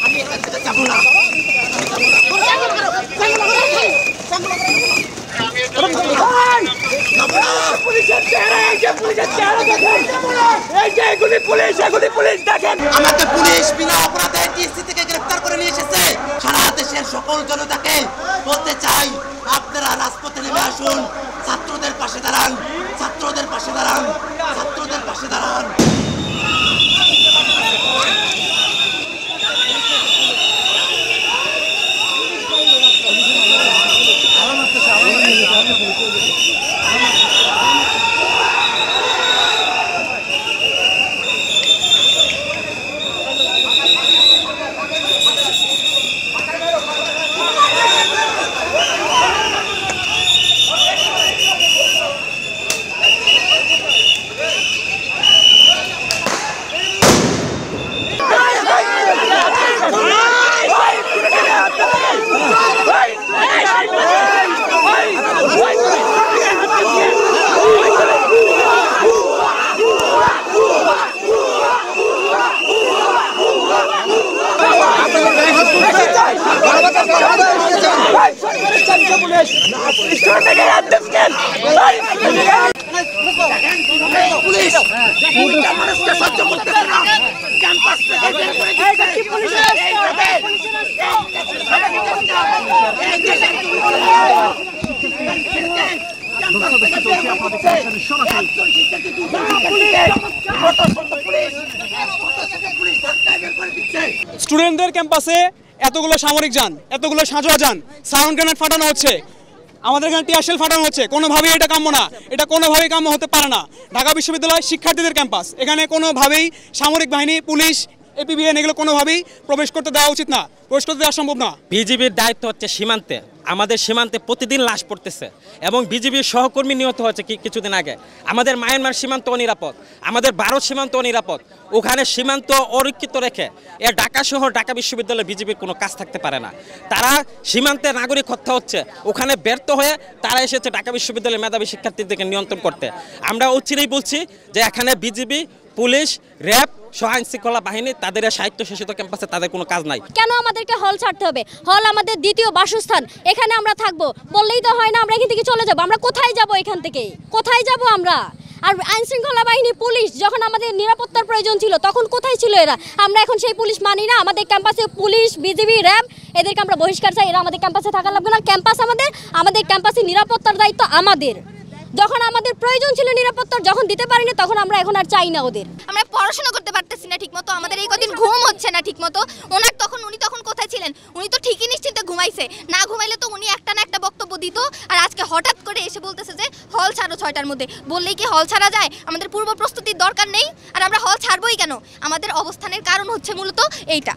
আমাদের পুলিশ বিনা অপরাধে টিএসসি থেকে গ্রেফতার করে নিয়ে এসেছে। সারা দেশের সকল জনতাকে বলতে চাই, আপনারা রাজপথে নেমে আসুন, ছাত্রদের পাশে দাঁড়ান, ছাত্রদের পাশে দাঁড়ান, ছাত্রদের পাশে দাঁড়ান। স্টুডেন্টদের ক্যাম্পাসে এতগুলো সামরিক যান, এতগুলো সাঁজোয়া যান, সাউন্ড গ্রেনেড ফাটানো হচ্ছে, আমাদের এখানে টিয়ারশেল ফাটানো হচ্ছে। কোনোভাবেই এটা কাম্য না, এটা কোনোভাবেই কাম্য হতে পারে না। ঢাকা বিশ্ববিদ্যালয় শিক্ষার্থীদের ক্যাম্পাস, এখানে কোনোভাবেই সামরিক বাহিনী, পুলিশ, এপিবিএন এগুলো কোনোভাবেই প্রবেশ করতে দেওয়া উচিত না, প্রবেশ করতে দেওয়া সম্ভব না। বিজিবির দায়িত্ব হচ্ছে সীমান্তে, আমাদের সীমান্তে প্রতিদিন লাশ পড়তেছে এবং বিজিবির সহকর্মী নিহত হয়েছে কিছুদিন আগে। আমাদের মায়ানমার সীমান্ত অনিরাপদ, আমাদের ভারত সীমান্ত অনিরাপদ। ওখানে সীমান্ত অরক্ষিত রেখে ঢাকা শহর, ঢাকা বিশ্ববিদ্যালয়ে বিজিবির কোনো কাজ থাকতে পারে না। তারা সীমান্তে নাগরিক হত্যা হচ্ছে, ওখানে ব্যর্থ হয়ে তারা এসেছে ঢাকা বিশ্ববিদ্যালয়ের মেধাবী শিক্ষার্থীদেরকে নিয়ন্ত্রণ করতে। আমরা অচিরেই বলছি যে এখানে বিজিবি, পুলিশ, র্যাব সহ আইন শৃঙ্খলা বাহিনী তাদের স্বায়ত্তশাসিত ক্যাম্পাসে তাদের কোনো কাজ নাই। কেন আমাদেরকে হল ছাড়তে হবে? হল আমাদের দ্বিতীয় বাসস্থান, এখানে আমরা থাকবো। বললেই তো হয় না আমরা এখান থেকে চলে যাব। আমরা কোথায় যাব? এখান থেকে কোথায় যাব আমরা? আর আইন শৃঙ্খলা বাহিনী, পুলিশ যখন আমাদের নিরাপত্তার প্রয়োজন ছিল তখন কোথায় ছিল এরা? আমরা এখন সেই পুলিশ মানি না। আমাদের ক্যাম্পাসে পুলিশ, বিজিবি, র্যাব এদেরকে আমরা বহিষ্কার চাই। এরা আমাদের ক্যাম্পাসে থাকা লাগবে না। ক্যাম্পাস আমাদের ক্যাম্পাসে নিরাপত্তার দায়িত্ব আমাদের। যখন আমাদের প্রয়োজন ছিল নিরাপত্তার, যখন দিতে পারিনি তখন আমরা এখন আর চাই না ওদের। আমরা পড়াশোনা করতে পারতেছি না ঠিকমতো, আমাদের এই কদিন ঘুম হচ্ছে না ঠিকমতো। উনি তখন কোথায় ছিলেন? উনি তো ঠিকই নিশ্চিন্তে ঘুমাইছে, না ঘুমাইলে তো উনি একটা না একটা বক্তব্য দিত। আর আজকে হঠাৎ করে এসে বলতেছে যে হল ছাড়ো 6টার মধ্যে। বললেই কি হল ছাড়া যায়? আমাদের পূর্ব প্রস্তুতির দরকার নেই? আর আমরা হল ছাড়বই কেন? আমাদের অবস্থানের কারণ হচ্ছে মূলত এইটা।